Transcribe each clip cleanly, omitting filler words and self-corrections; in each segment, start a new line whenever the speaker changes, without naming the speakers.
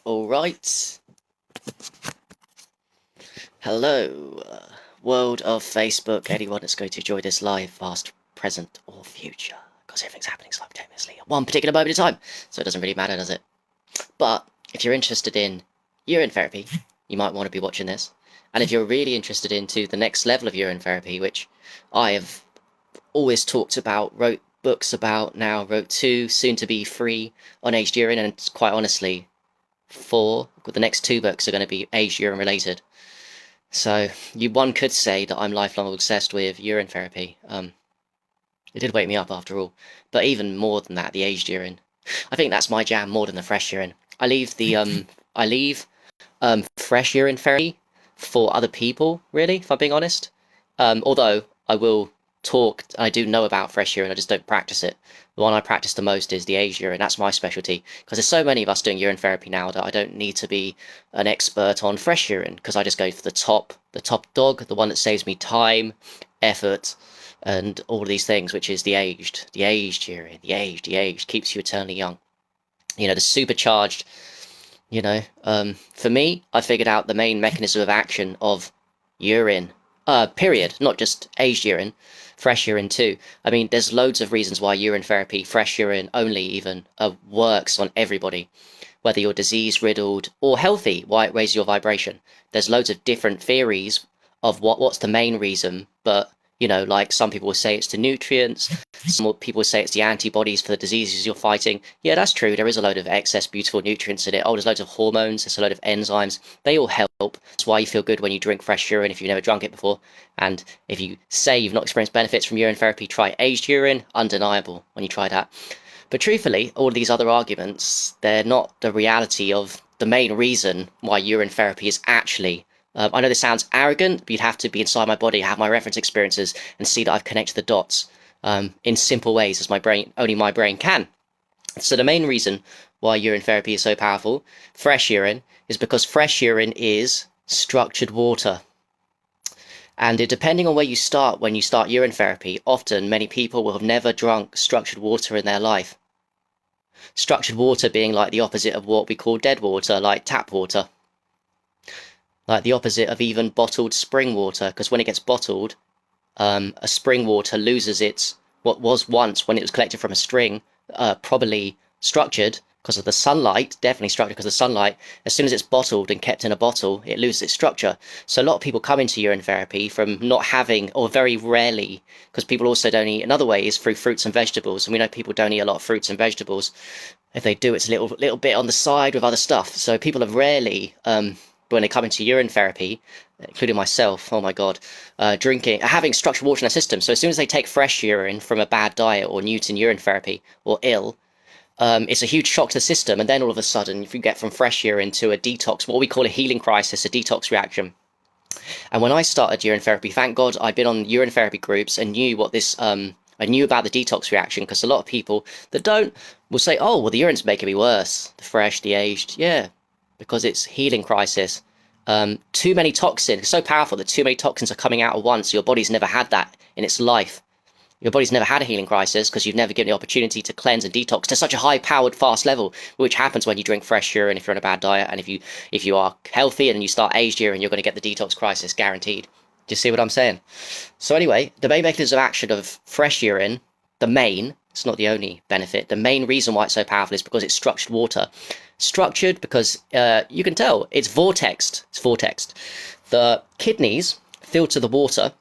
Alright. Hello, world of Facebook, anyone that's going to join this live, past, present, or future. Because everything's happening simultaneously at one particular moment in time, so it doesn't really matter, does it? But if you're interested in urine therapy, you might want to be watching this. And if you're really interested into the next level of urine therapy, which I have always talked about, wrote books about, now wrote 2, soon to be 3 on aged urine, and quite honestly, 4, the next 2 books are going to be aged urine related. So one could say that I'm lifelong obsessed with urine therapy. It did wake me up after all, but even more than that, the aged urine. I think that's my jam more than the fresh urine. I leave fresh urine therapy for other people, really, if I'm being honest. Although I will talk, I do know about fresh urine, I just don't practice it. The one I practice the most is the aged urine. That's my specialty, because there's so many of us doing urine therapy now that I don't need to be an expert on fresh urine, because I just go for the top dog, the one that saves me time, effort, and all of these things, which is the aged urine. The aged keeps you eternally young. You know, the supercharged. For me, I figured out the main mechanism of action of urine. Period. Not just aged urine, fresh urine too. I mean, there's loads of reasons why urine therapy, fresh urine only even, works on everybody. Whether you're disease-riddled or healthy, why it raises your vibration. There's loads of different theories of what's the main reason, but like some people will say it's the nutrients, some people will say it's the antibodies for the diseases you're fighting. Yeah, that's true. There is a load of excess beautiful nutrients in it. Oh, there's loads of hormones, there's a load of enzymes. They all help. That's why you feel good when you drink fresh urine if you've never drunk it before. And if you say you've not experienced benefits from urine therapy, try aged urine. Undeniable when you try that. But truthfully, all these other arguments, they're not the reality of the main reason why urine therapy is actually. I know this sounds arrogant, but you'd have to be inside my body, have my reference experiences, and see that I've connected the dots in simple ways as only my brain can. So the main reason why urine therapy is so powerful, fresh urine, is because fresh urine is structured water. And depending on where you start when you start urine therapy, often many people will have never drunk structured water in their life. Structured water being like the opposite of what we call dead water, like tap water. Like the opposite of even bottled spring water, because when it gets bottled, a spring water loses what was once, when it was collected from a string, probably structured because of the sunlight, definitely structured because of the sunlight. As soon as it's bottled and kept in a bottle, it loses its structure. So a lot of people come into urine therapy from not having, or very rarely, because people also don't eat, another way is through fruits and vegetables, and we know people don't eat a lot of fruits and vegetables. If they do, it's a little bit on the side with other stuff. So people have rarely, when they come into urine therapy, including myself, oh my god, having structured water in their system. So as soon as they take fresh urine from a bad diet or new to urine therapy or ill, it's a huge shock to the system. And then all of a sudden, if you get from fresh urine to a detox, what we call a healing crisis, a detox reaction. And when I started urine therapy, thank God I'd been on urine therapy groups and knew what this, I knew about the detox reaction, because a lot of people that don't will say, oh, well, the urine's making me worse, the fresh, the aged. Yeah, because it's healing crisis. Too many toxins, it's so powerful that too many toxins are coming out at once. Your body's never had that in its life. Your body's never had a healing crisis because you've never given the opportunity to cleanse and detox to such a high-powered, fast level, which happens when you drink fresh urine if you're on a bad diet, and if you are healthy and you start aged urine, you're going to get the detox crisis guaranteed. Do you see what I'm saying? So anyway, the main mechanism of action of fresh urine, it's not the only benefit, the main reason why it's so powerful is because it's structured water. Structured because you can tell it's vortexed. It's vortexed. The kidneys filter the water,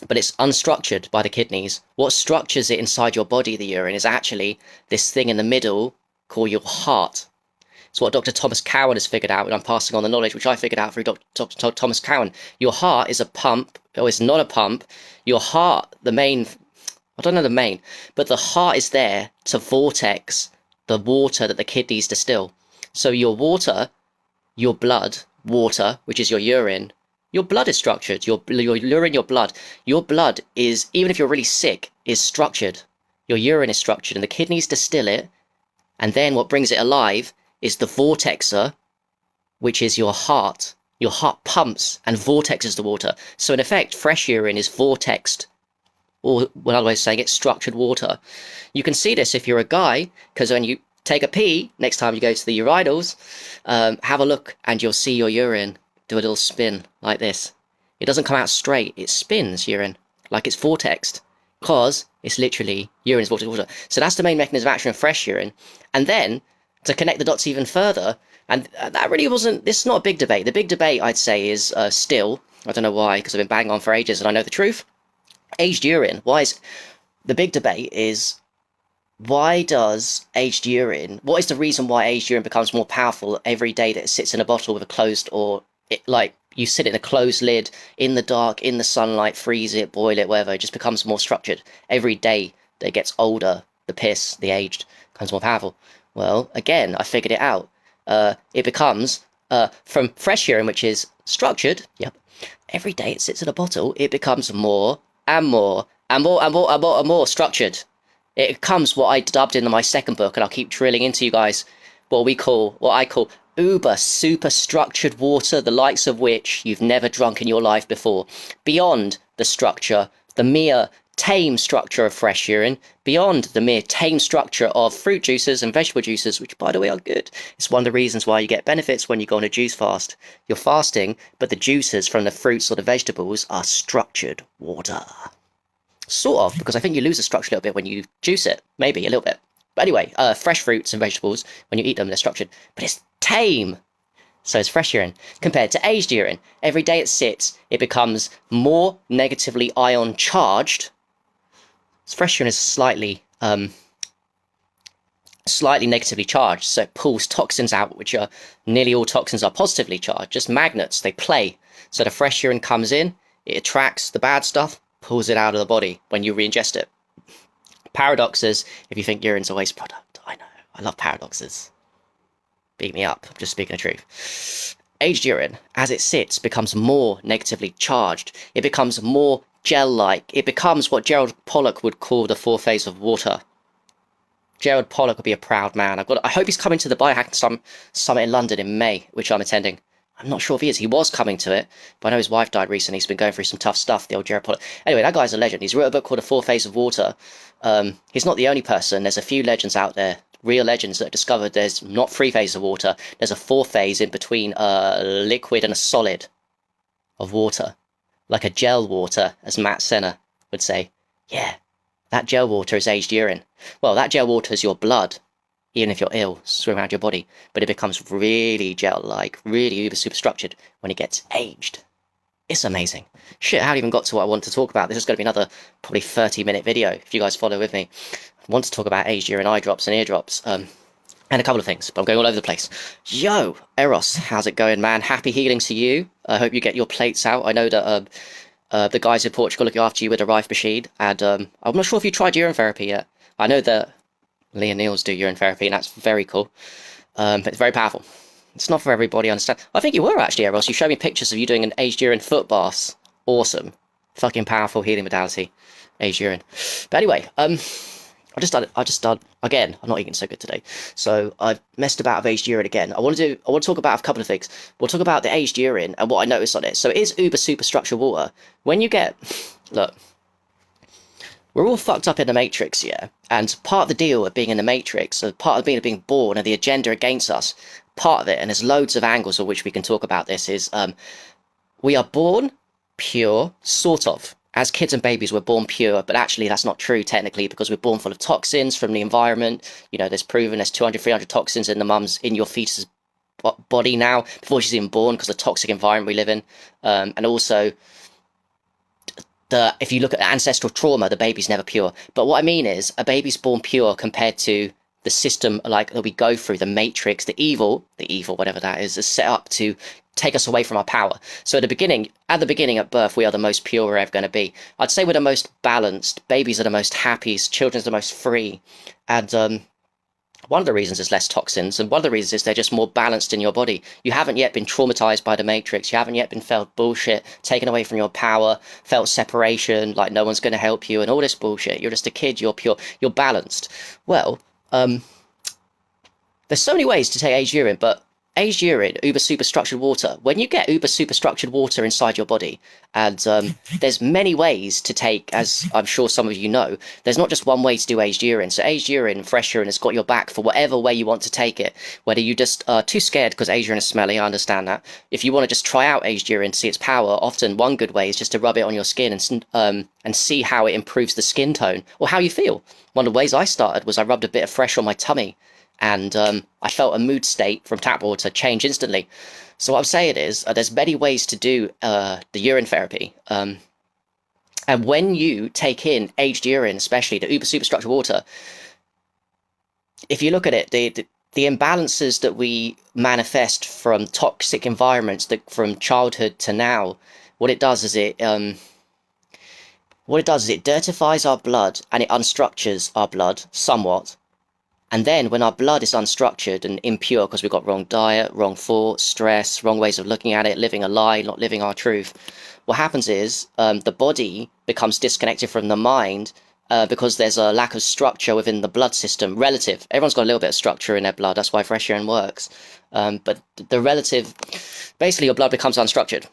but it's unstructured by the kidneys. What structures it inside your body, the urine, is actually this thing in the middle called your heart. It's what Dr. Thomas Cowan has figured out, and I'm passing on the knowledge which I figured out through Dr. Thomas Cowan. Your heart is a pump, or it's not a pump. Your heart, I don't know the main, but the heart is there to vortex the water that the kidneys distill. So your water, your blood, water, which is your urine, your blood is structured. Your urine, your blood is, even if you're really sick, is structured. Your urine is structured, and the kidneys distill it, and then what brings it alive is the vortexer, which is your heart. Your heart pumps and vortexes the water. So in effect, fresh urine is vortexed, or another way of saying it, structured water. You can see this if you're a guy, because when take a pee next time you go to the urinals, have a look and you'll see your urine do a little spin like this. It doesn't come out straight, it spins urine like it's vortexed, because it's literally urine is vortex water. So that's the main mechanism of action of fresh urine. And then to connect the dots even further, and that really wasn't, this is not a big debate. The big debate, I'd say, is still, I don't know why, because I've been banging on for ages and I know the truth, aged urine. The big debate is, why does aged urine, what is the reason why aged urine becomes more powerful every day that it sits in a bottle with a closed, or like you sit in a closed lid, in the dark, in the sunlight, freeze it, boil it, whatever, it just becomes more structured. Every day that it gets older, the piss, the aged, becomes more powerful. Well, again, I figured it out. It becomes, from fresh urine, which is structured, yep, every day it sits in a bottle, it becomes more and more and more and more and more and more structured. It becomes what I dubbed in my second book, and I'll keep drilling into you guys, what I call uber super structured water, the likes of which you've never drunk in your life before. Beyond the structure, the mere tame structure of fresh urine, beyond the mere tame structure of fruit juices and vegetable juices, which by the way are good. It's one of the reasons why you get benefits when you go on a juice fast. You're fasting, but the juices from the fruits or the vegetables are structured water. Sort of, because I think you lose the structure a little bit when you juice it. Maybe, a little bit. But anyway, fresh fruits and vegetables, when you eat them, they're structured. But it's tame. So it's fresh urine. Compared to aged urine. Every day it sits, it becomes more negatively ion charged. So fresh urine is slightly negatively charged. So it pulls toxins out, which are, nearly all toxins are positively charged. Just magnets, they play. So the fresh urine comes in, it attracts the bad stuff, pulls it out of the body when you re-ingest it. Paradoxes, if you think urine's a waste product. I know, I love paradoxes. Beat me up, I'm just speaking the truth. Aged urine, as it sits, becomes more negatively charged. It becomes more gel-like. It becomes what Gerald Pollack would call the fourth phase of water. Gerald Pollack would be a proud man. I hope he's coming to the Biohacking Summit in London in May, which I'm attending. I'm not sure if he is. He was coming to it, but I know his wife died recently. He's been going through some tough stuff, the old Gerald Pollack. Anyway, that guy's a legend. He's wrote a book called The Fourth Phase of Water. He's not the only person. There's a few legends out there, real legends, that have discovered there's not three phases of water. There's a fourth phase in between a liquid and a solid of water. Like a gel water, as Matt Senna would say. Yeah, that gel water is aged urine. Well, that gel water is your blood. Even if you're ill, swim around your body, but it becomes really gel-like, really uber super structured when it gets aged. It's amazing. Shit, I haven't even got to what I want to talk about. This is going to be another probably 30-minute video, if you guys follow with me. I want to talk about aged urine eye drops and eardrops, and a couple of things, but I'm going all over the place. Yo, Eros, how's it going, man? Happy healing to you. I hope you get your plates out. I know that the guys in Portugal look after you with a Rife machine, and I'm not sure if you tried urine therapy yet. I know that Lee and Niels do urine therapy, and that's very cool. But it's very powerful. It's not for everybody, I understand. I think you were actually, Eros. You showed me pictures of you doing an aged urine foot bath. Awesome. Fucking powerful healing modality. Aged urine. But anyway, I just started, again, I'm not eating so good today. So I've messed about with aged urine again. I want to talk about a couple of things. We'll talk about the aged urine and what I noticed on it. So it is uber super structured water. When you get, look, we're all fucked up in the Matrix, yeah? And part of the deal of being in the Matrix, or part of being born and the agenda against us, part of it, and there's loads of angles of which we can talk about this, is we are born pure, sort of. As kids and babies, we're born pure, but actually that's not true technically, because we're born full of toxins from the environment. You know, there's proven there's 200, 300 toxins in your fetus's body now, before she's even born, because of the toxic environment we live in. And also, if you look at ancestral trauma, the baby's never pure. But what I mean is, a baby's born pure compared to the system like that we go through, the Matrix, the evil, whatever that is set up to take us away from our power. So at the beginning, at birth, we are the most pure we're ever going to be. I'd say we're the most balanced. Babies are the most happiest. Children are the most free. And one of the reasons is less toxins, and one of the reasons is they're just more balanced in your body. You haven't yet been traumatized by the Matrix. You haven't yet been felt bullshit, taken away from your power, felt separation, like no one's going to help you, and all this bullshit. You're just a kid. You're pure. You're balanced. Well, there's so many ways to take aged urine, but aged urine, uber superstructured water. When you get uber superstructured water inside your body, and there's many ways to take, as I'm sure some of you know, there's not just one way to do aged urine. So aged urine, fresh urine has got your back for whatever way you want to take it. Whether you just are too scared because aged urine is smelly, I understand that. If you want to just try out aged urine to see its power, often one good way is just to rub it on your skin and see how it improves the skin tone or how you feel. One of the ways I started was I rubbed a bit of fresh on my tummy, and I felt a mood state from tap water change instantly. So what I'm saying is, there's many ways to do the urine therapy. And when you take in aged urine, especially the uber superstructured water, if you look at it, the imbalances that we manifest from toxic environments, from childhood to now, what it does is it dirtifies our blood and it unstructures our blood somewhat. And then when our blood is unstructured and impure because we've got wrong diet, wrong thoughts, stress, wrong ways of looking at it, living a lie, not living our truth, what happens is the body becomes disconnected from the mind because there's a lack of structure within the blood system. Relative. Everyone's got a little bit of structure in their blood. That's why fresh urine works. But the relative, basically your blood becomes unstructured.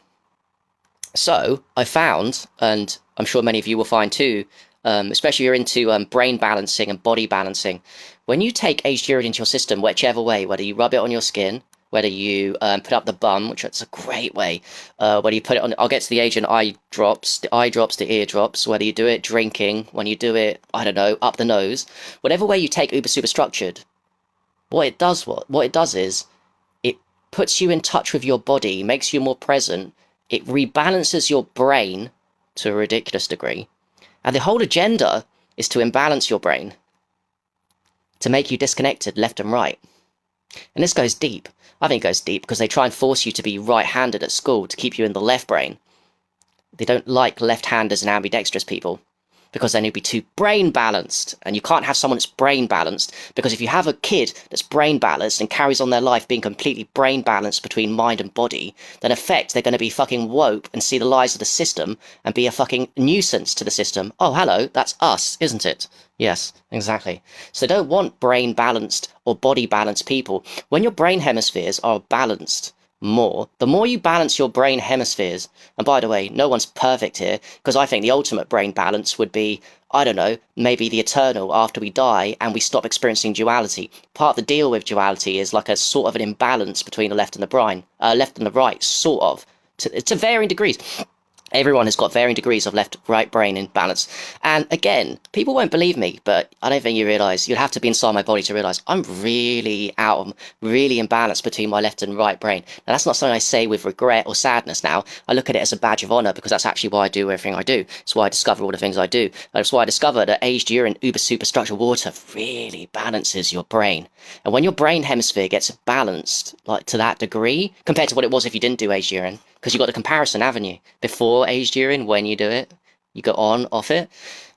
So I found, and I'm sure many of you will find too, especially if you're into brain balancing and body balancing, when you take aged urine into your system, whichever way, whether you rub it on your skin, whether you put up the bum, which is a great way, whether you put it on, I'll get to the eye drops, the eardrops, whether you do it drinking, when you do it, I don't know, up the nose, whatever way you take uber superstructured, what it does is, it puts you in touch with your body, makes you more present, it rebalances your brain to a ridiculous degree. And the whole agenda is to imbalance your brain, to make you disconnected left and right. And this goes deep. I think it goes deep because they try and force you to be right-handed at school to keep you in the left brain. They don't like left-handers and ambidextrous people because then you'd be too brain balanced. And you can't have someone that's brain balanced, because if you have a kid that's brain balanced and carries on their life being completely brain balanced between mind and body, then in effect they're going to be fucking woke and see the lies of the system and be a fucking nuisance to the system. Oh, hello, that's us, isn't it? Yes, exactly. So they don't want brain balanced or body balanced people. When your brain hemispheres are balanced more, the more you balance your brain hemispheres, and by the way, no one's perfect here, because I think the ultimate brain balance would be, I don't know, maybe the eternal after we die and we stop experiencing duality. Part of the deal with duality is like a sort of an imbalance between the left and the right, sort of, to varying degrees. Everyone has got varying degrees of left-right brain imbalance. And again, people won't believe me, but I don't think you realise, you'll have to be inside my body to realise I'm really really imbalanced between my left and right brain. Now, that's not something I say with regret or sadness now. I look at it as a badge of honour because that's actually why I do everything I do. It's why I discover all the things I do. That's why I discovered that aged urine, uber superstructured water really balances your brain. And when your brain hemisphere gets balanced, like to that degree, compared to what it was if you didn't do aged urine, because you've got the comparison, haven't you? Before aged urine, when you do it, you go on, off it.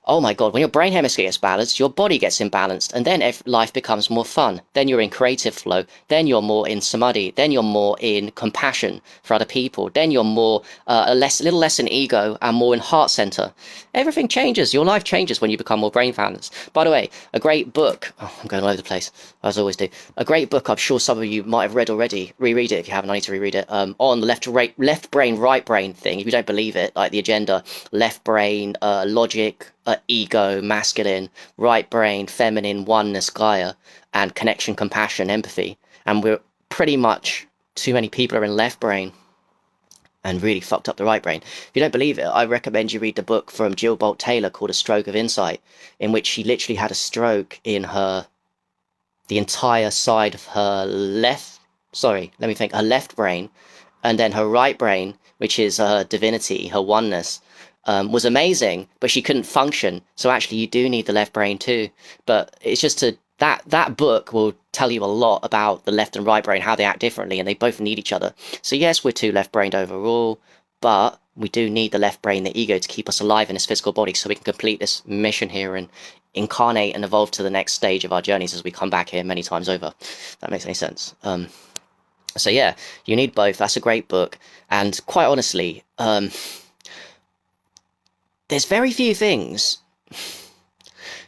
Oh my god, when your brain hemisphere gets balanced, your body gets imbalanced, and then life becomes more fun. Then you're in creative flow, then you're more in samadhi, then you're more in compassion for other people, then you're more, a little less in ego and more in heart center. Everything changes, your life changes when you become more brain balanced. By the way, a great book, I'm going all over the place, as I always do, a great book I'm sure some of you might have read already, reread it if you haven't, I need to reread it, on the left brain, right brain thing, if you don't believe it, like the agenda, left brain, logic, ego, masculine, right brain, feminine, oneness, Gaia, and connection, compassion, empathy. And we're pretty much, too many people are in left brain and really fucked up the right brain. If you don't believe it, I recommend you read the book from Jill Bolt Taylor called A Stroke of Insight, in which she literally had a stroke in the entire side of her her left brain, and then her right brain, which is her divinity, her oneness, was amazing, but she couldn't function. So actually you do need the left brain too. But it's just that book will tell you a lot about the left and right brain, how they act differently, and they both need each other. So yes, we're too left-brained overall, but we do need the left brain, the ego, to keep us alive in this physical body so we can complete this mission here and incarnate and evolve to the next stage of our journeys as we come back here many times over. If that makes any sense. So yeah, you need both. That's a great book. And quite honestly, there's very few things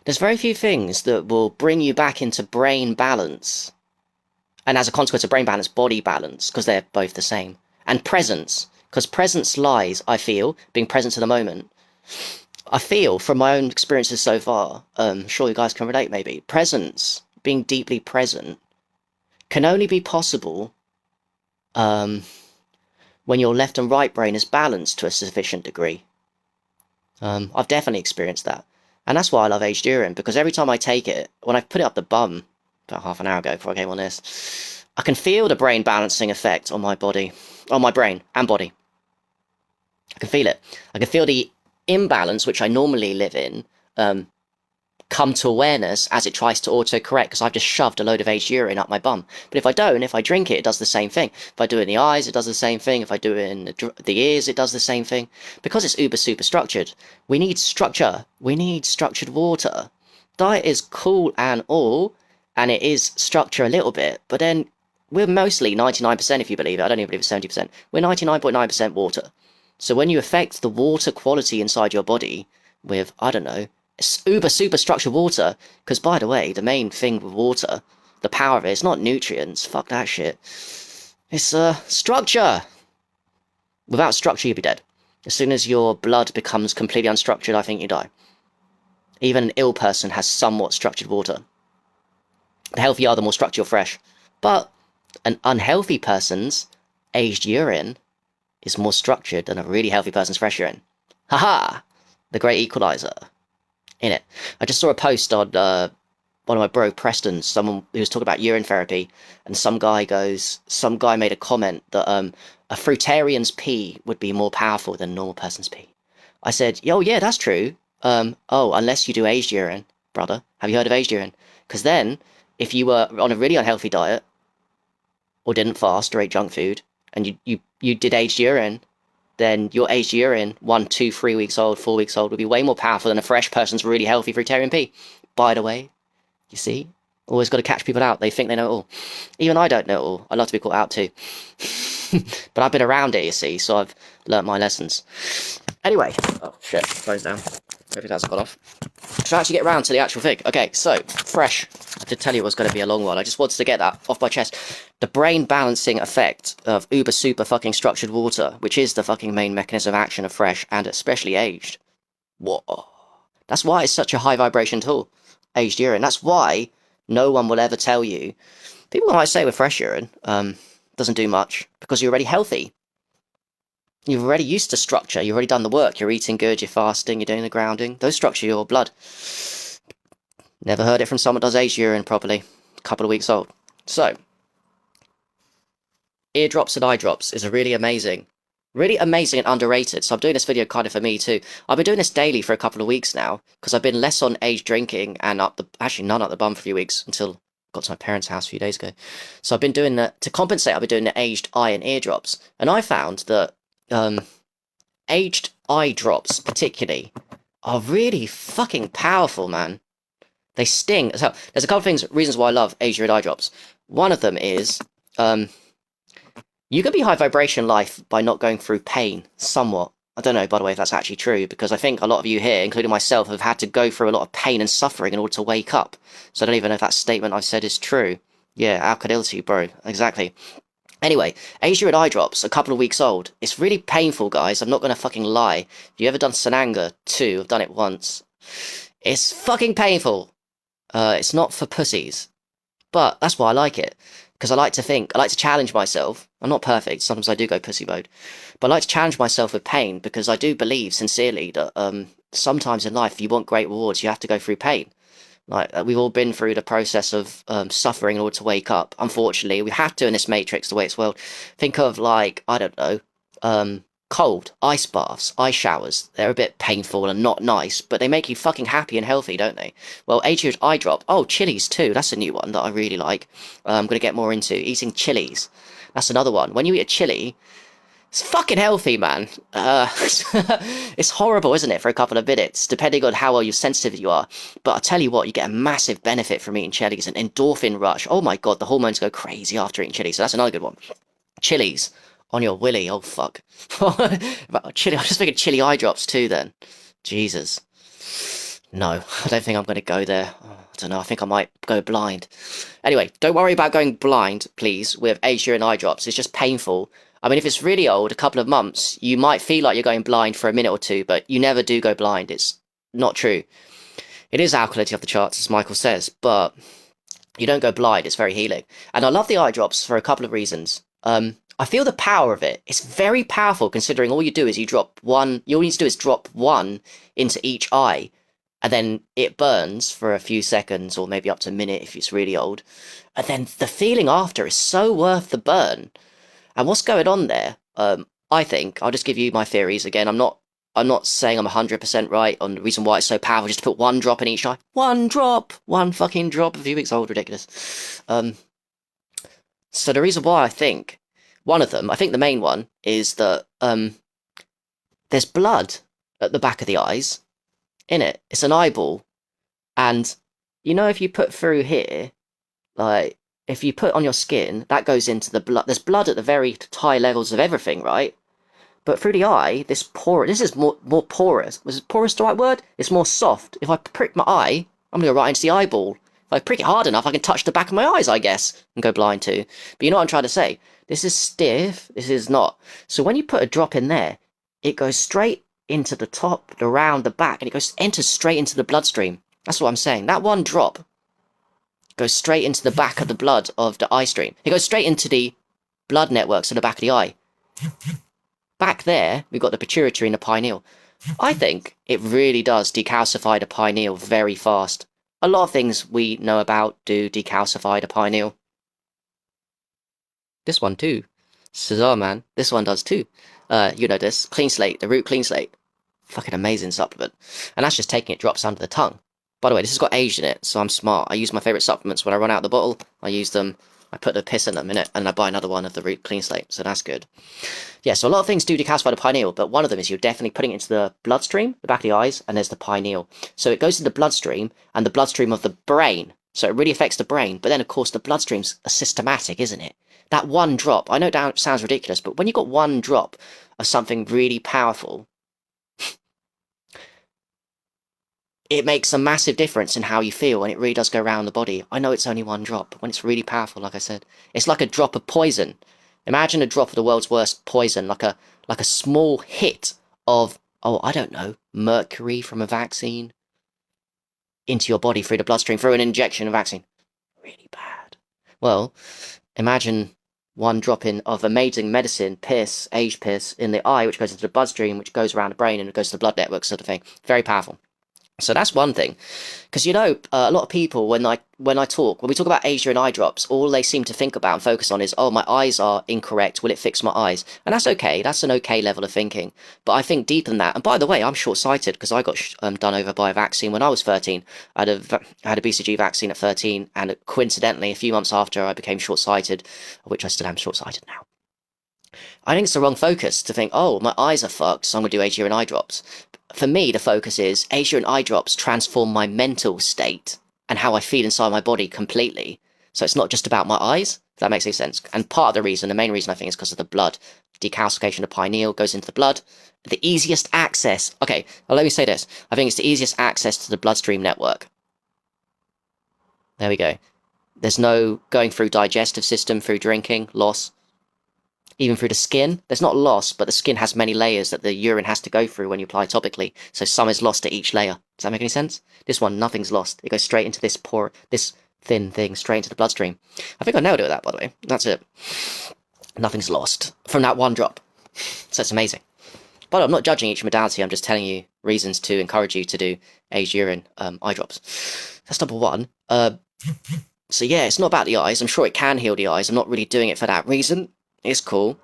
that will bring you back into brain balance And as a consequence of brain balance, body balance, because they're both the same. And presence, because presence lies, I feel, being present to the moment. I feel from my own experiences so far, sure you guys can relate maybe, presence, being deeply present, can only be possible when your left and right brain is balanced to a sufficient degree. I've definitely experienced that. And that's why I love aged urine, because every time I take it, when I put it up the bum, about half an hour ago before I came on this, I can feel the brain balancing effect on my body, on my brain and body. I can feel it. I can feel the imbalance, which I normally live in, come to awareness as it tries to auto-correct, because I've just shoved a load of aged urine up my bum. But if I don't, if I drink it, it does the same thing. If I do it in the eyes, it does the same thing. If I do it in the ears, it does the same thing. Because it's uber super structured, we need structure. We need structured water. Diet is cool and all, and it is structure a little bit, but then we're mostly 99%, if you believe it. I don't even believe it's 70%. We're 99.9% water. So when you affect the water quality inside your body with, I don't know, uber super structured water, because by the way, the main thing with water, the power of it, it's not nutrients, fuck that shit. It's structure. Without structure, you'll be dead. As soon as your blood becomes completely unstructured, I think you die. Even an ill person has somewhat structured water. The healthier you are, the more structured you're fresh. But an unhealthy person's aged urine is more structured than a really healthy person's fresh urine. Haha! The great equalizer. In it. I just saw a post on one of my bro Preston's, someone who was talking about urine therapy, and some guy made a comment that a fruitarian's pee would be more powerful than a normal person's pee. I said, yo, yeah, that's true. Unless you do aged urine, brother. Have you heard of aged urine? Because then, if you were on a really unhealthy diet, or didn't fast, or ate junk food, and you did aged urine, then your aged urine, 1, 2, 3 weeks old, 4 weeks old, would be way more powerful than a fresh person's really healthy fruitarian pee. By the way, you see? Always got to catch people out. They think they know it all. Even I don't know it all. I love to be caught out too. But I've been around it, you see, so I've learnt my lessons. Anyway. Oh, shit. Phone's down. Hopefully that's got off. To actually get around to the actual thing. Okay, so, fresh. I did tell you it was going to be a long one. I just wanted to get that off my chest. The brain balancing effect of uber super fucking structured water, which is the fucking main mechanism of action of fresh and especially aged. Whoa. That's why it's such a high vibration tool. Aged urine. That's why no one will ever tell you. People might say with fresh urine, doesn't do much because you're already healthy. You've already used to structure. You've already done the work. You're eating good. You're fasting. You're doing the grounding. Those structure your blood. Never heard it from someone that does aged urine properly. A couple of weeks old. So, eardrops and eye drops is a really amazing and underrated. So I'm doing this video kind of for me too. I've been doing this daily for a couple of weeks now because I've been less on aged drinking and actually none up the bum for a few weeks until I got to my parents' house a few days ago. So I've been doing that to compensate. I've been doing the aged eye and eardrops, and I found that aged eye drops particularly are really fucking powerful, man. They sting. So there's a couple of reasons why I love aged eye drops. One of them is you can be high vibration life by not going through pain, somewhat. I don't know, by the way, if that's actually true, because I think a lot of you here, including myself, have had to go through a lot of pain and suffering in order to wake up. So I don't even know if that statement I've said is true. Yeah, alkalinity, bro. Exactly. Anyway, aged eye drops, a couple of weeks old. It's really painful, guys. I'm not going to fucking lie. If you ever done Sananga 2, I've done it once. It's fucking painful. It's not for pussies. But that's why I like it. Because I like to challenge myself. I'm not perfect, sometimes I do go pussy mode. But I like to challenge myself with pain, because I do believe sincerely that sometimes in life, if you want great rewards, you have to go through pain. Like, we've all been through the process of suffering in order to wake up. Unfortunately, we have to in this matrix, the way it's world. Think of, like, I don't know, cold, ice baths, ice showers. They're a bit painful and not nice, but they make you fucking happy and healthy, don't they? Well, aged eye drop. Oh, chilies too. That's a new one that I really like. I'm going to get more into. Eating chilies. That's another one. When you eat a chili, it's fucking healthy, man. It's horrible, isn't it, for a couple of minutes, depending on how well you're sensitive you are. But I'll tell you what, you get a massive benefit from eating chilies, an endorphin rush. Oh my god, the hormones go crazy after eating chili, so that's another good one. Chilies. On your willy, oh fuck. Chili, I'm just thinking chili eye drops too then. Jesus. No, I don't think I'm going to go there. Oh, I don't know, I think I might go blind. Anyway, don't worry about going blind, please, with aged urine eye drops. It's just painful. I mean, if it's really old, a couple of months, you might feel like you're going blind for a minute or two, but you never do go blind. It's not true. It is alkalinity off the charts, as Michael says, but you don't go blind. It's very healing. And I love the eye drops for a couple of reasons. I feel the power of it. It's very powerful considering all you do is you drop one, all you need to do is drop one into each eye, and then it burns for a few seconds or maybe up to a minute if it's really old. And then the feeling after is so worth the burn. And what's going on there? I think I'll just give you my theories again. I'm not saying I'm 100% right on the reason why it's so powerful just to put one drop in each eye. One drop! One fucking drop a few weeks old, ridiculous. So the reason why I think, one of them, I think the main one, is that there's blood at the back of the eyes, in it. It's an eyeball. And, you know, if you put through here, like, if you put on your skin, that goes into the blood. There's blood at the very high levels of everything, right? But through the eye, this is more porous. Was porous the right word? It's more soft. If I prick my eye, I'm going to go right into the eyeball. If I prick it hard enough, I can touch the back of my eyes, I guess, and go blind too. But you know what I'm trying to say? This is stiff. This is not. So when you put a drop in there, it goes straight into the top, the round, the back, and it enters straight into the bloodstream. That's what I'm saying. That one drop goes straight into the back of the blood of the eye stream. It goes straight into the blood networks at the back of the eye. Back there, we've got the pituitary and the pineal. I think it really does decalcify the pineal very fast. A lot of things we know about do decalcify the pineal. This one too. Cesar, man. This one does too. You know this. Clean slate. The root clean slate. Fucking amazing supplement. And that's just taking it drops under the tongue. By the way, this has got aged in it, so I'm smart. I use my favourite supplements when I run out of the bottle. I use them. I put the piss in them in it, and I buy another one of the root clean slate, so that's good. Yeah, so a lot of things do decalcify the pineal, but one of them is you're definitely putting it into the bloodstream, the back of the eyes, and there's the pineal. So it goes to the bloodstream, and the bloodstream of the brain. So it really affects the brain, but then of course the bloodstream's systematic, isn't it? That one drop, I know that sounds ridiculous, but when you've got one drop of something really powerful, it makes a massive difference in how you feel, and it really does go around the body. I know it's only one drop. When it's really powerful, like I said, it's like a drop of poison. Imagine a drop of the world's worst poison, like a small hit of, oh, I don't know, mercury from a vaccine into your body through the bloodstream, through an injection of vaccine. Really bad. Well, imagine one drop in of amazing medicine, piss, aged piss, in the eye, which goes into the bloodstream, which goes around the brain, and it goes to the blood network sort of thing. Very powerful. So that's one thing, because you know a lot of people when we talk about aged urine eye drops, all they seem to think about and focus on is, oh, my eyes are incorrect, will it fix my eyes? And that's okay, that's an okay level of thinking. But I think deeper than that, and by the way, I'm short-sighted because I got done over by a vaccine when I was 13. I had a BCG vaccine at 13, and coincidentally, a few months after, I became short-sighted, which I still am short-sighted now. I think it's the wrong focus to think, oh, my eyes are fucked, so I'm going to do aged urine eye drops. For me, the focus is aged urine eye drops transform my mental state and how I feel inside my body completely. So it's not just about my eyes, if that makes any sense. And part of the reason, the main reason I think, is because of the blood. Decalcification of the pineal goes into the blood. The easiest access, okay, well, let me say this. I think it's the easiest access to the bloodstream network. There we go. There's no going through digestive system, through drinking, loss. Even through the skin, there's not loss, but the skin has many layers that the urine has to go through when you apply topically, so some is lost at each layer. Does that make any sense? This one, nothing's lost. It goes straight into this thin thing, straight into the bloodstream. I think I nailed it with that, by the way. That's it. Nothing's lost from that one drop. So it's amazing. But I'm not judging each modality, I'm just telling you reasons to encourage you to do aged urine eye drops. That's number one. So yeah, it's not about the eyes. I'm sure it can heal the eyes. I'm not really doing it for that reason. It's cool.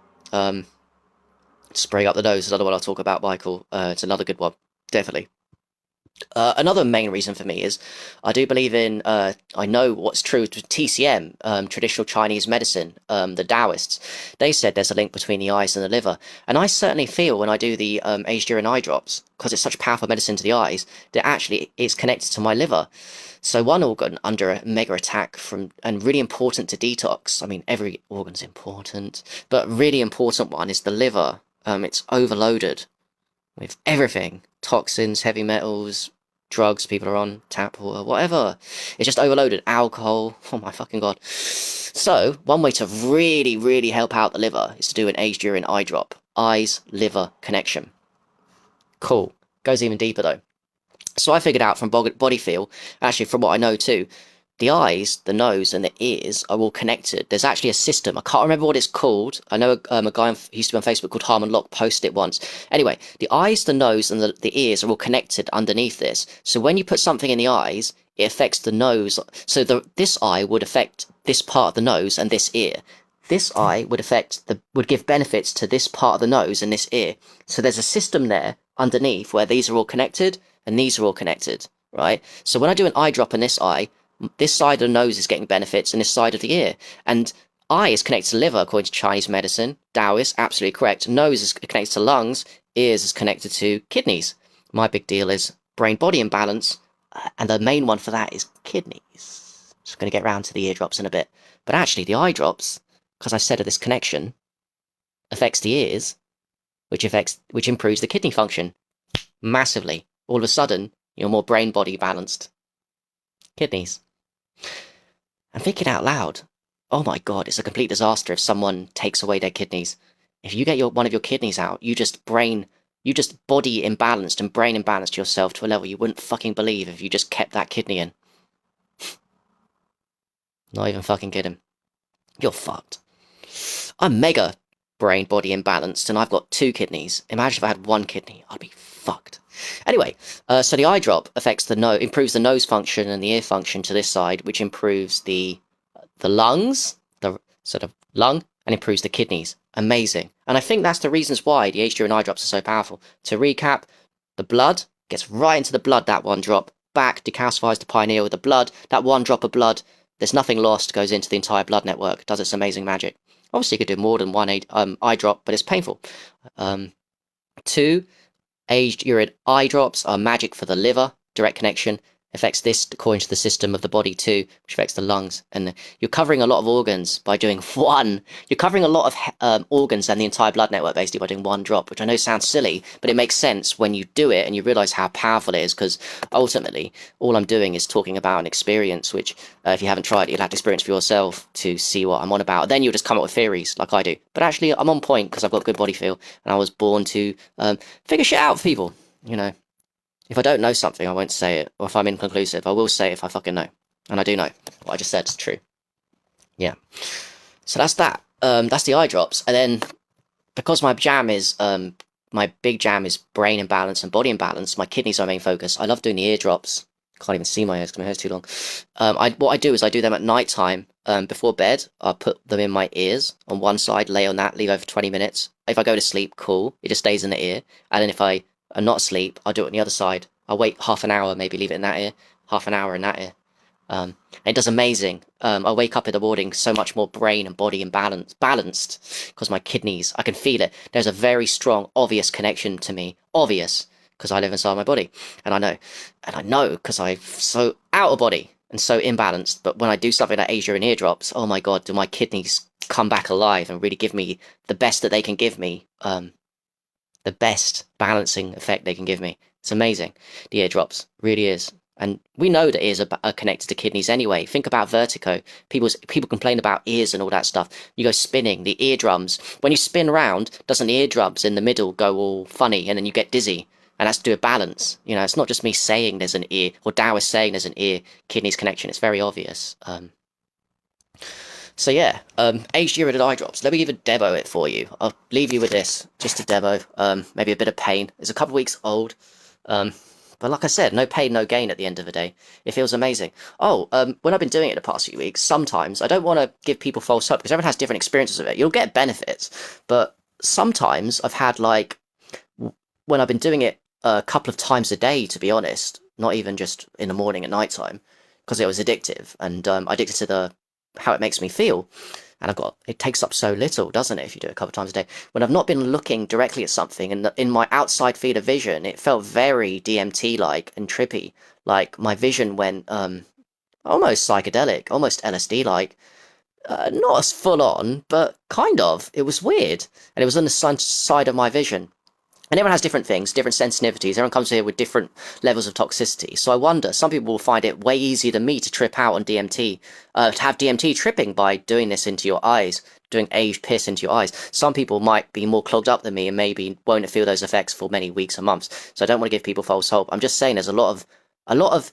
Spraying up the nose is another one I'll talk about, Michael. It's another good one, definitely. Another main reason for me is I do believe in, I know what's true to TCM, traditional Chinese medicine, the Taoists. They said there's a link between the eyes and the liver. And I certainly feel when I do the aged urine eye drops, because it's such powerful medicine to the eyes, that actually it's connected to my liver. So one organ under a mega attack and really important to detox. I mean, every organ's important, but really important one is the liver. It's overloaded with everything. Toxins, heavy metals, drugs people are on, tap water, whatever. It's just overloaded. Alcohol. Oh my fucking god. So, one way to really, really help out the liver is to do an aged urine eye drop. Eyes, liver connection. Cool. Goes even deeper though. So I figured out from body feel, actually from what I know too, the eyes, the nose, and the ears are all connected. There's actually a system. I can't remember what it's called. I know a guy who used to be on Facebook called Harmon Locke posted it once. Anyway, the eyes, the nose, and the ears are all connected underneath this. So when you put something in the eyes, it affects the nose. So this eye would affect this part of the nose and this ear. This eye would give benefits to this part of the nose and this ear. So there's a system there underneath where these are all connected and these are all connected, right? So when I do an eye drop in this eye, this side of the nose is getting benefits and this side of the ear. And eye is connected to liver according to Chinese medicine. Taoist, absolutely correct. Nose is connected to lungs. Ears is connected to kidneys. My big deal is brain-body imbalance. And the main one for that is kidneys. Just going to get round to the eardrops in a bit. But actually, the eye drops, because I said of this connection, affects the ears, which improves the kidney function massively. All of a sudden, you're more brain-body balanced. Kidneys. I'm thinking out loud. Oh my god, it's a complete disaster if someone takes away their kidneys. If you get one of your kidneys out, you just body imbalanced and brain imbalanced yourself to a level you wouldn't fucking believe if you just kept that kidney in. Not even fucking kidding. You're fucked. I'm mega brain-body imbalanced and I've got 2 kidneys. Imagine if I had 1 kidney. I'd be fucked. Anyway, so the eye drop affects improves the nose function and the ear function to this side, which improves the lungs, the sort of lung, and improves the kidneys. Amazing. And I think that's the reasons why the aged urine eye drops are so powerful. To recap, the blood gets right into the blood, that one drop, back, decalcifies the pineal with the blood. That one drop of blood, there's nothing lost, goes into the entire blood network, does its amazing magic. Obviously, you could do more than one eye drop, but it's painful. 2, aged urine eye drops are magic for the liver, direct connection. Affects this according to the system of the body too, which affects the lungs. And you're covering a lot of organs by doing one. You're covering a lot of organs and the entire blood network basically by doing one drop, which I know sounds silly, but it makes sense when you do it and you realize how powerful it is, because ultimately all I'm doing is talking about an experience, which if you haven't tried it, you'll have to experience for yourself to see what I'm on about. Then you'll just come up with theories like I do. But actually I'm on point because I've got good body feel and I was born to figure shit out for people, you know. If I don't know something, I won't say it. Or if I'm inconclusive, I will say it if I fucking know. And I do know. What I just said is true. Yeah. So that's that. That's the eye drops. And then, because my big jam is brain imbalance and body imbalance, my kidneys are my main focus. I love doing the eardrops. Can't even see my ears because my hair's too long. What I do is I do them at night time. Before bed, I'll put them in my ears on one side, lay on that, leave over 20 minutes. If I go to sleep, cool. It just stays in the ear. And then if I am not asleep, I'll do it on the other side. I'll wait half an hour, maybe leave it in that ear, half an hour in that ear. It does amazing. I wake up in the morning so much more brain and body balanced because my kidneys, I can feel it. There's a very strong, obvious connection to me. Obvious, because I live inside my body. And I know because I'm so out of body and so imbalanced. But when I do something like aged urine eardrops, oh my god, do my kidneys come back alive and really give me the best that they can give me. The best balancing effect they can give me. It's amazing. The eardrops really is. And we know that ears are connected to kidneys anyway. Think about vertigo. People complain about ears and all that stuff. You go spinning, the eardrums. When you spin round, doesn't the eardrums in the middle go all funny and then you get dizzy? And that's to do with balance. You know, it's not just me saying there's an ear, or Taoist saying there's an ear-kidneys connection. It's very obvious. So yeah, aged urine eye drops. Let me even demo it for you. I'll leave you with this, just a demo. Maybe a bit of pain. It's a couple of weeks old. But like I said, no pain, no gain at the end of the day. It feels amazing. Oh, when I've been doing it the past few weeks, sometimes, I don't want to give people false hope, because everyone has different experiences of it. You'll get benefits. But sometimes I've had, like, when I've been doing it a couple of times a day, to be honest, not even just in the morning and night time, because it was addictive, and addicted to how it makes me feel. And it takes up so little, doesn't it, if you do it a couple of times a day. When I've not been looking directly at something, and in my outside field of vision, it felt very DMT-like and trippy. Like, my vision went almost psychedelic, almost LSD-like. Not as full-on, but kind of. It was weird. And it was on the side of my vision. And everyone has different things, different sensitivities. Everyone comes here with different levels of toxicity. So I wonder, some people will find it way easier than me to trip out on DMT, to have DMT tripping by doing this into your eyes, doing aged piss into your eyes. Some people might be more clogged up than me and maybe won't feel those effects for many weeks or months. So I don't want to give people false hope. I'm just saying there's a lot of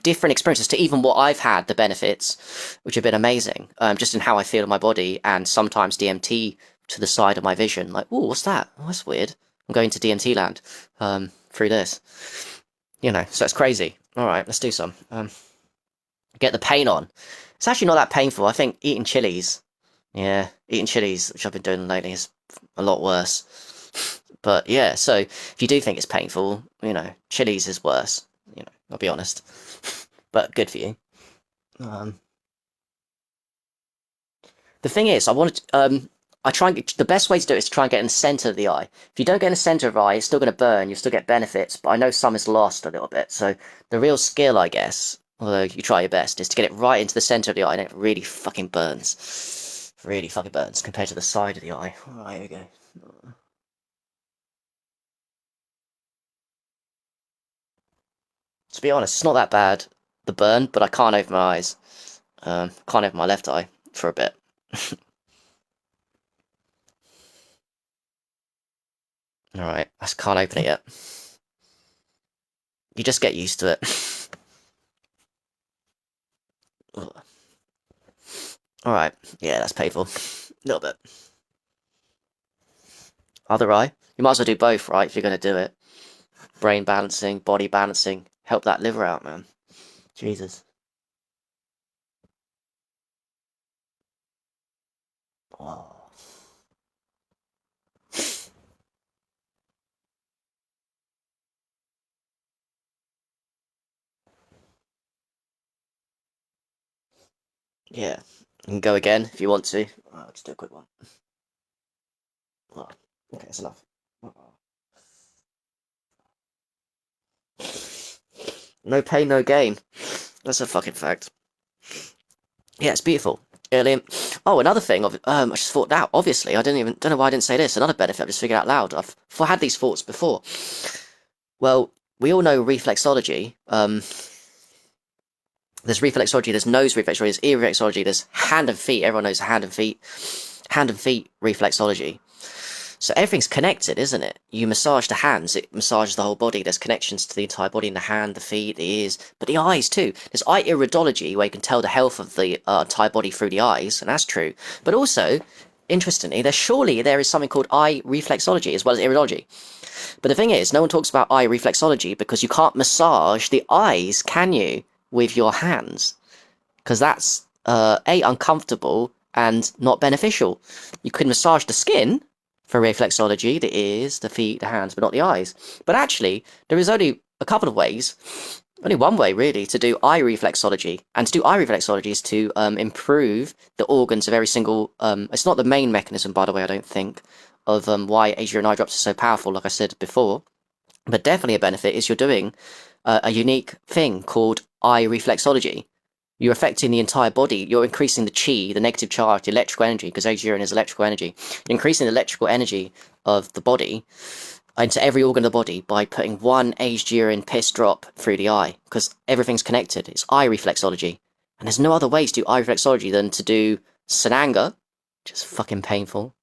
different experiences to even what I've had, the benefits, which have been amazing, just in how I feel in my body, and sometimes DMT to the side of my vision. Like, oh, what's that? Oh, that's weird. I'm going to DMT land through this. You know, so it's crazy. All right, let's do some. Get the pain on. It's actually not that painful. I think eating chilies, eating chilies, which I've been doing lately, is a lot worse. But yeah, so if you do think it's painful, you know, chilies is worse. You know, I'll be honest. But good for you. The thing is, I try and get, the best way to do it is to try and get in the center of the eye. If you don't get in the center of the eye, it's still going to burn. You'll still get benefits, but I know some is lost a little bit. So the real skill, I guess, although you try your best, is to get it right into the center of the eye, and it really fucking burns. Really fucking burns compared to the side of the eye. All right, here we go. To be honest, it's not that bad, the burn, but I can't open my eyes. Can't open my left eye for a bit. Alright, I just can't open it yet. You just get used to it. Alright, yeah, that's painful. A little bit. Other eye? You might as well do both, right, if you're going to do it. Brain balancing, body balancing. Help that liver out, man. Jesus. Oh. Yeah. You can go again if you want to. I'll just do a quick one. Oh, okay, that's enough. No pain, no gain. That's a fucking fact. Yeah, it's beautiful. Oh, another thing. I just thought that. Obviously, I don't know why I didn't say this. Another benefit I just figured out loud. I've had these thoughts before. Well, we all know reflexology. There's reflexology. There's nose reflexology. There's ear reflexology. There's hand and feet. Everyone knows hand and feet reflexology. So everything's connected, isn't it? You massage the hands, it massages the whole body. There's connections to the entire body in the hand, the feet, the ears, but the eyes too. There's eye iridology, where you can tell the health of the entire body through the eyes, and that's true. But also, interestingly, there is something called eye reflexology as well as iridology. But the thing is, no one talks about eye reflexology because you can't massage the eyes, can you, with your hands? Because that's, A, uncomfortable and not beneficial. You can massage the skin for reflexology, the ears, the feet, the hands, but not the eyes. But actually, there is only a couple of ways, only one way really, to do eye reflexology. And to do eye reflexology is to improve the organs of every single... it's not the main mechanism, by the way, I don't think, of why urine eye drops are so powerful, like I said before. But definitely a benefit is you're doing a unique thing called eye reflexology. You're affecting the entire body. You're increasing the chi, the negative charge, the electrical energy, because aged urine is electrical energy. You're increasing the electrical energy of the body into every organ of the body by putting one aged urine piss drop through the eye, because everything's connected. It's eye reflexology. And there's no other way to do eye reflexology than to do Sananga, which is fucking painful,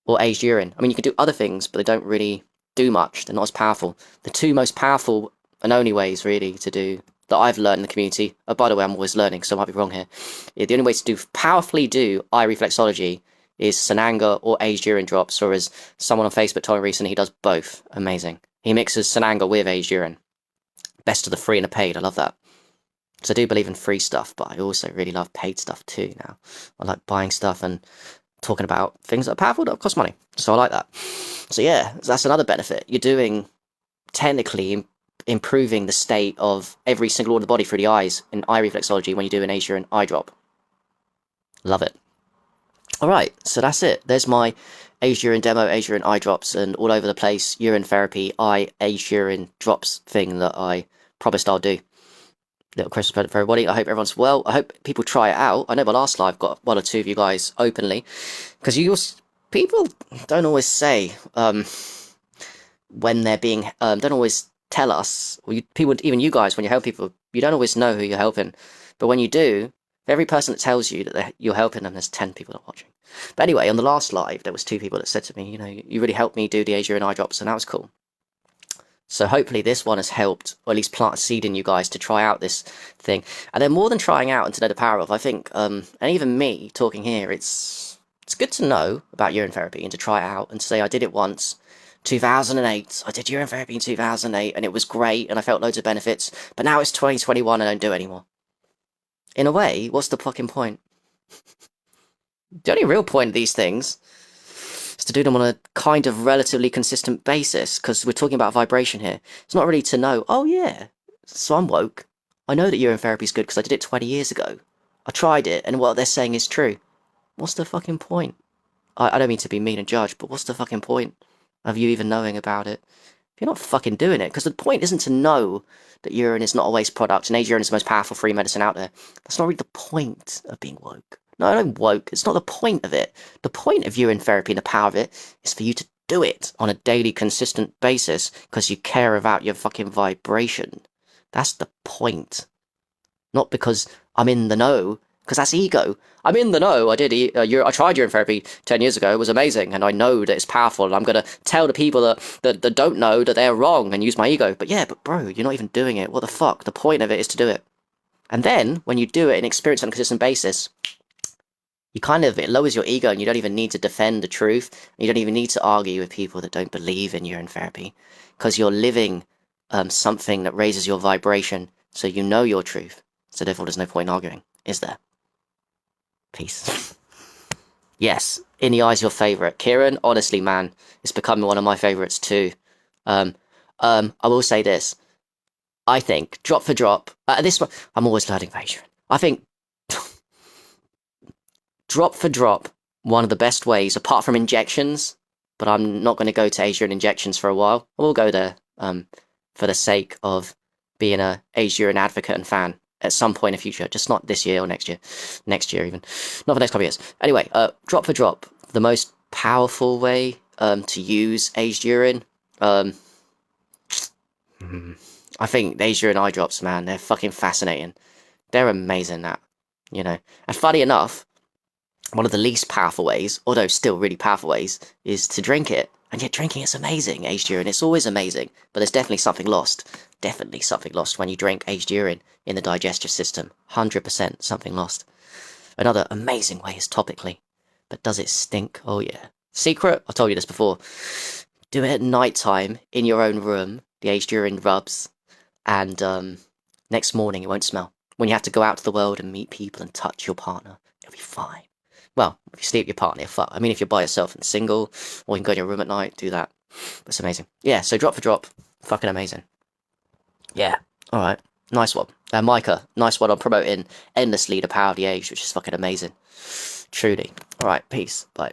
or aged urine. I mean, you can do other things, but they don't really do much. They're not as powerful. The two most powerful and only ways, really, to do... that I've learned in the community. Oh, by the way, I'm always learning, so I might be wrong here. Yeah, the only way to powerfully do eye reflexology is Sananga or aged urine drops, or as someone on Facebook told me recently, he does both. Amazing. He mixes Sananga with aged urine. Best of the free and the paid. I love that. So I do believe in free stuff, but I also really love paid stuff too now. I like buying stuff and talking about things that are powerful that cost money. So I like that. So yeah, that's another benefit. You're doing, technically, improving the state of every single organ of the body through the eyes in eye reflexology when you do an aged urine eye drop. Love it. Alright, so that's it. There's my aged urine demo, aged urine eye drops, and all over the place urine therapy, aged urine drops thing that I promised I'll do. Little Christmas present for everybody. I hope everyone's well. I hope people try it out. I know my last live got one or two of you guys openly, because people don't always say, when they're being don't always tell us, or people, even you guys, when you help people, you don't always know who you're helping. But when you do, every person that tells you that you're helping them, there's 10 people that are watching. But anyway, on the last live, there was 2 people that said to me, you know, you really helped me do the Age Urine eye drops, and that was cool. So hopefully this one has helped, or at least plant a seed in you guys to try out this thing. And then more than trying out and to know the power of, I think, and even me talking here, it's good to know about urine therapy and to try it out and to say I did it once. 2008, I did urine therapy in 2008 and it was great and I felt loads of benefits, but now it's 2021 and I don't do it anymore. In a way, what's the fucking point? The only real point of these things is to do them on a kind of relatively consistent basis, because we're talking about vibration here. It's not really to know, oh yeah, so I'm woke. I know that urine therapy is good because I did it 20 years ago. I tried it and what they're saying is true. What's the fucking point? I don't mean to be mean and judge, but what's the fucking point of you even knowing about it? If you're not fucking doing it, because the point isn't to know that urine is not a waste product and age urine is the most powerful free medicine out there. That's not really the point of being woke. No, I don't woke. It's not the point of it. The point of urine therapy and the power of it is for you to do it on a daily, consistent basis because you care about your fucking vibration. That's the point. Not because I'm in the know, because that's ego. I'm in the know. I tried urine therapy 10 years ago. It was amazing, and I know that it's powerful. And I'm gonna tell the people that don't know that they're wrong and use my ego. But yeah, but bro, you're not even doing it. What the fuck? The point of it is to do it. And then when you do it and experience it on a consistent basis, it lowers your ego, and you don't even need to defend the truth. You don't even need to argue with people that don't believe in urine therapy, because you're living something that raises your vibration, so you know your truth. So therefore, there's no point in arguing, is there? Peace. Yes, In the Eye's your favourite. Kieran, honestly, man, it's becoming one of my favourites too. I will say this. I think, drop for drop, this one, I'm always learning Adrian. I think, drop for drop, one of the best ways, apart from injections, but I'm not going to go to Adrian injections for a while. I will go there, for the sake of being a Adrian advocate and fan at some point in the future, just not this year or next year even, not for the next couple of years. Anyway, drop for drop, the most powerful way to use aged urine. I think aged urine eye drops, man, they're fucking fascinating. They're amazing, that, you know. And funny enough, one of the least powerful ways, although still really powerful ways, is to drink it. And yet drinking is amazing, aged urine. It's always amazing. But there's definitely something lost. Definitely something lost when you drink aged urine in the digestive system. 100% something lost. Another amazing way is topically. But does it stink? Oh yeah. Secret? I told you this before. Do it at night time in your own room. The aged urine rubs. And next morning it won't smell. When you have to go out to the world and meet people and touch your partner, it'll be fine. Well, if you sleep with your partner, fuck. I mean, if you're by yourself and single, or you can go in your room at night, do that. That's amazing. Yeah, so drop for drop, fucking amazing. Yeah, alright. Nice one. Micah, nice one on promoting endlessly the power of the age, which is fucking amazing. Truly. Alright, peace. Bye.